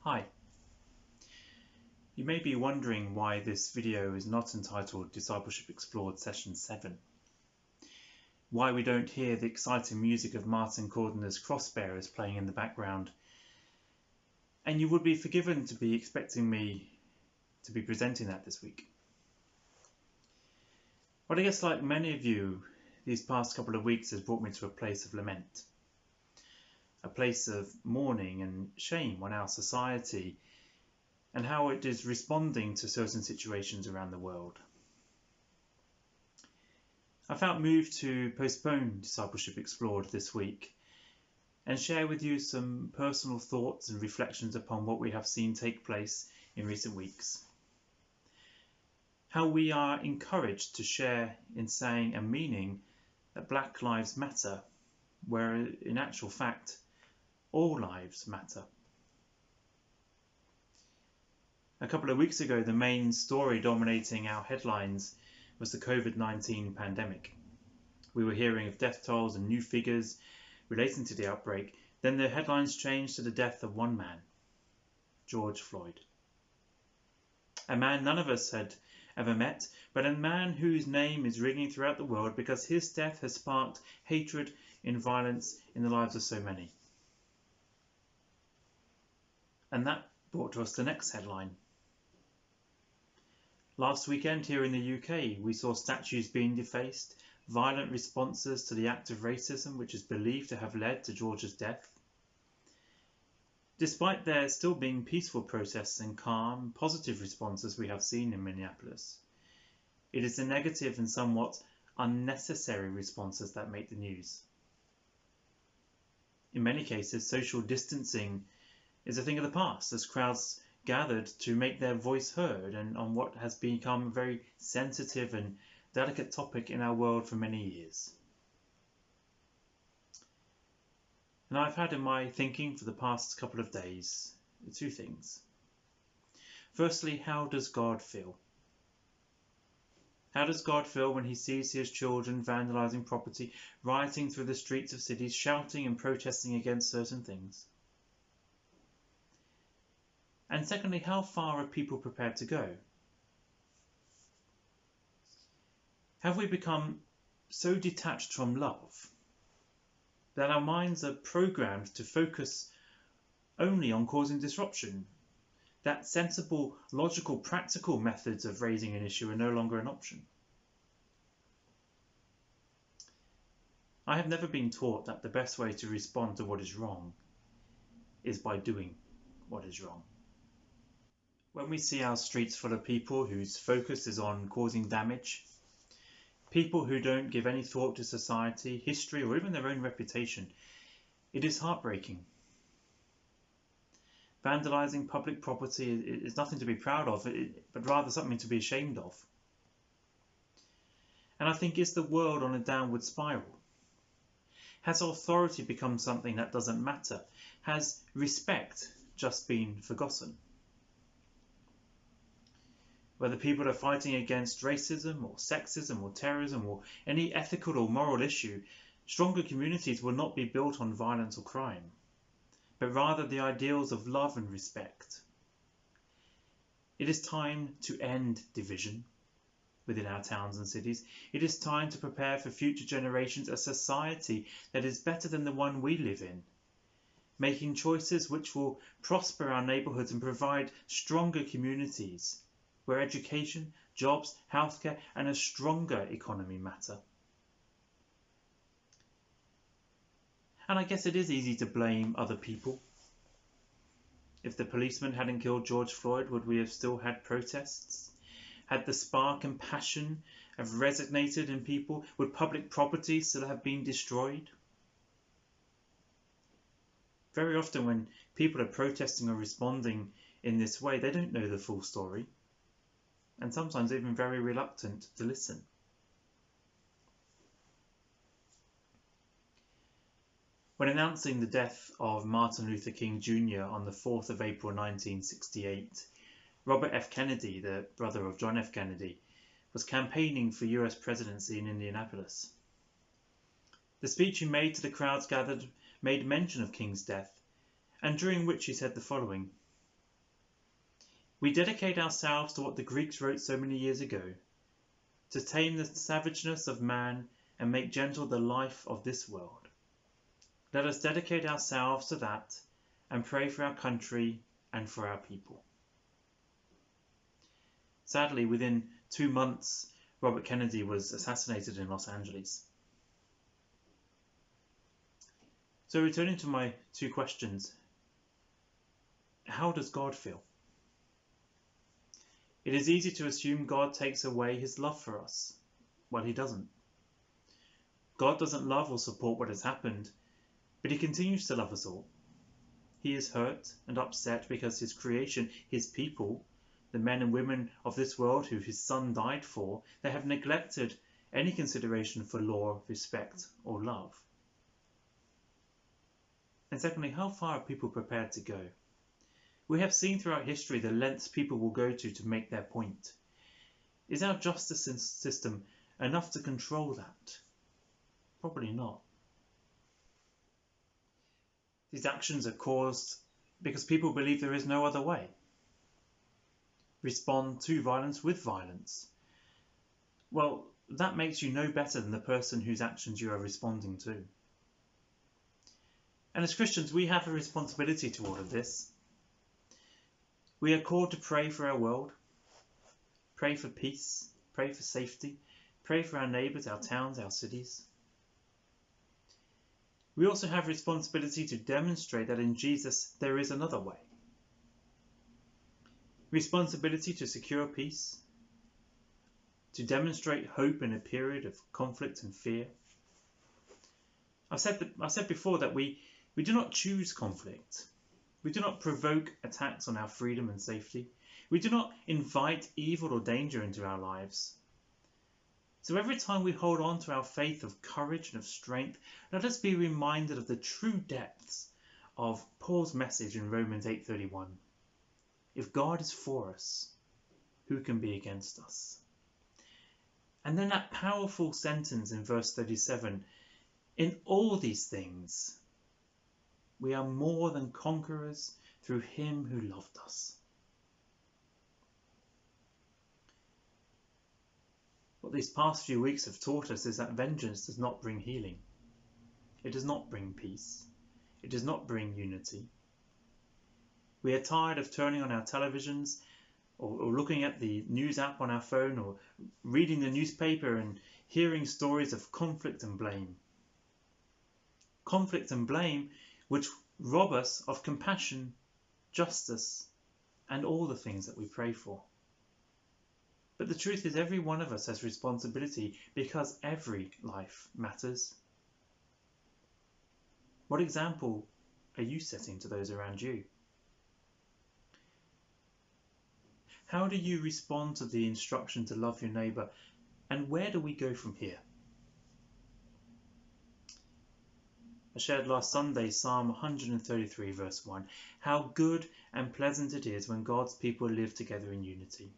Hi. You may be wondering why this video is not entitled Discipleship Explored Session 7. Why we don't hear the exciting music of Martin Cordener's Crossbearers playing in the background. And you would be forgiven to be expecting me to be presenting that this week. But I guess like many of you, these past couple of weeks has brought me to a place of lament. A place of mourning and shame on our society and how it is responding to certain situations around the world. I felt moved to postpone Discipleship Explored this week and share with you some personal thoughts and reflections upon what we have seen take place in recent weeks. How we are encouraged to share in saying and meaning that Black Lives Matter, where in actual fact, all lives matter. A couple of weeks ago, the main story dominating our headlines was the COVID-19 pandemic. We were hearing of death tolls and new figures relating to the outbreak. Then the headlines changed to the death of one man, George Floyd. A man none of us had ever met, but a man whose name is ringing throughout the world because his death has sparked hatred and violence in the lives of so many. And that brought to us the next headline. Last weekend here in the UK, we saw statues being defaced, violent responses to the act of racism which is believed to have led to George's death. Despite there still being peaceful protests and calm, positive responses we have seen in Minneapolis, it is the negative and somewhat unnecessary responses that make the news. In many cases, social distancing is a thing of the past as crowds gathered to make their voice heard and on what has become a very sensitive and delicate topic in our world for many years. And I've had in my thinking for the past couple of days two things. Firstly, how does God feel? How does God feel when he sees his children vandalizing property, rioting through the streets of cities, shouting and protesting against certain things? And secondly, how far are people prepared to go? Have we become so detached from love that our minds are programmed to focus only on causing disruption? That sensible, logical, practical methods of raising an issue are no longer an option. I have never been taught that the best way to respond to what is wrong is by doing what is wrong. When we see our streets full of people whose focus is on causing damage, people who don't give any thought to society, history, or even their own reputation, it is heartbreaking. Vandalizing public property is nothing to be proud of, but rather something to be ashamed of. And I think, is the world on a downward spiral? Has authority become something that doesn't matter? Has respect just been forgotten? Whether people are fighting against racism or sexism or terrorism or any ethical or moral issue, stronger communities will not be built on violence or crime, but rather the ideals of love and respect. It is time to end division within our towns and cities. It is time to prepare for future generations a society that is better than the one we live in, making choices which will prosper our neighbourhoods and provide stronger communities where education, jobs, healthcare and a stronger economy matter. And I guess it is easy to blame other people. If the policeman hadn't killed George Floyd, would we have still had protests? Had the spark and passion have resonated in people? Would public property still have been destroyed? Very often when people are protesting or responding in this way, they don't know the full story. And sometimes even very reluctant to listen. When announcing the death of Martin Luther King Jr. on the 4th of April 1968, Robert F. Kennedy, the brother of John F. Kennedy, was campaigning for US presidency in Indianapolis. The speech he made to the crowds gathered made mention of King's death, and during which he said the following: We dedicate ourselves to what the Greeks wrote so many years ago, to tame the savageness of man and make gentle the life of this world. Let us dedicate ourselves to that and pray for our country and for our people. Sadly, within 2 months, Robert Kennedy was assassinated in Los Angeles. So returning to my 2 questions, how does God feel? It is easy to assume God takes away his love for us. Well, he doesn't. God doesn't love or support what has happened, but he continues to love us all. He is hurt and upset because his creation, his people, the men and women of this world who his son died for, they have neglected any consideration for law, respect, or love. And secondly, how far are people prepared to go? We have seen throughout history the lengths people will go to make their point. Is our justice system enough to control that? Probably not. These actions are caused because people believe there is no other way. Respond to violence with violence. Well, that makes you no better than the person whose actions you are responding to. And as Christians, we have a responsibility to all of this. We are called to pray for our world, pray for peace, pray for safety, pray for our neighbours, our towns, our cities. We also have a responsibility to demonstrate that in Jesus there is another way. Responsibility to secure peace, to demonstrate hope in a period of conflict and fear. I've said before that we do not choose conflict. We do not provoke attacks on our freedom and safety. We do not invite evil or danger into our lives. So every time we hold on to our faith of courage and of strength, let us be reminded of the true depths of Paul's message in Romans 8:31. If God is for us, who can be against us? And then that powerful sentence in verse 37, in all these things, we are more than conquerors through him who loved us. What these past few weeks have taught us is that vengeance does not bring healing. It does not bring peace. It does not bring unity. We are tired of turning on our televisions or looking at the news app on our phone or reading the newspaper and hearing stories of conflict and blame. Conflict and blame which rob us of compassion, justice, and all the things that we pray for. But the truth is every one of us has responsibility because every life matters. What example are you setting to those around you? How do you respond to the instruction to love your neighbour, and where do we go from here? I shared last Sunday Psalm 133 verse 1. How good and pleasant it is when God's people live together in unity.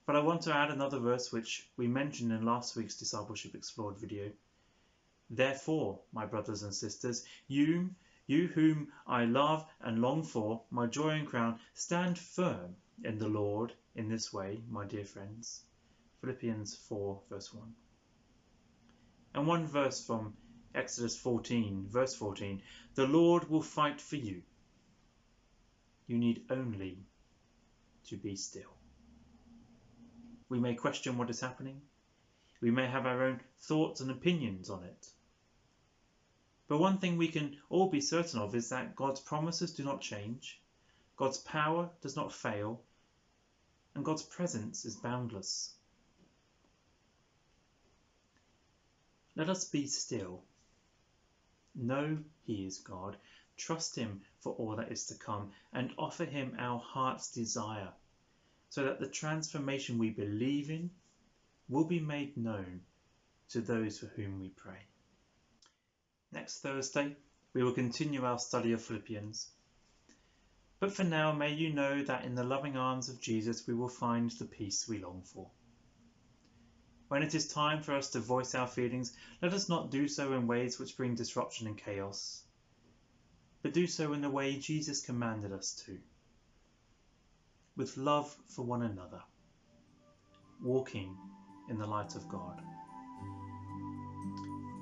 But I want to add another verse which we mentioned in last week's Discipleship Explored video. Therefore, my brothers and sisters, you whom I love and long for, my joy and crown, stand firm in the Lord in this way, my dear friends. Philippians 4 verse 1. And one verse from Exodus 14 verse 14. The Lord will fight for you. You need only to be still. We may question what is happening. We may have our own thoughts and opinions on it. But one thing we can all be certain of is that God's promises do not change, God's power does not fail, and God's presence is boundless. Let us be still. Know he is God, trust him for all that is to come, and offer him our heart's desire, so that the transformation we believe in will be made known to those for whom we pray. Next Thursday, we will continue our study of Philippians. But for now, may you know that in the loving arms of Jesus we will find the peace we long for. When it is time for us to voice our feelings, let us not do so in ways which bring disruption and chaos, but do so in the way Jesus commanded us to, with love for one another, walking in the light of God.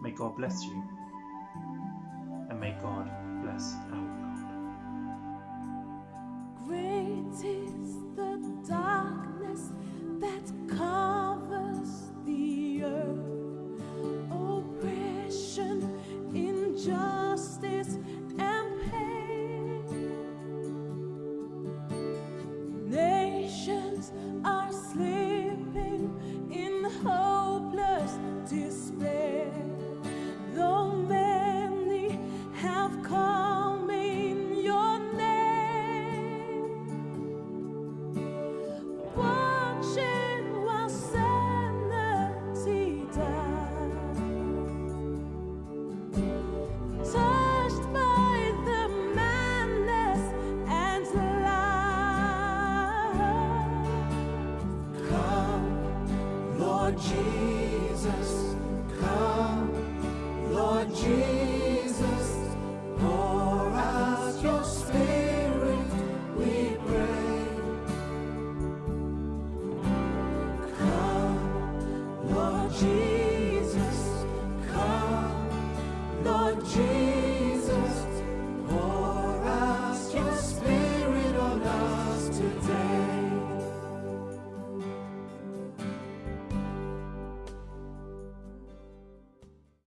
May God bless you, and may God bless our world. Great is the darkness that covers the earth, oppression, injustice, and pain. Nations are slipping in hopeless despair, though many have come in your name. Watching while sanity dies, touched by the madness and lies. Come, Lord Jesus.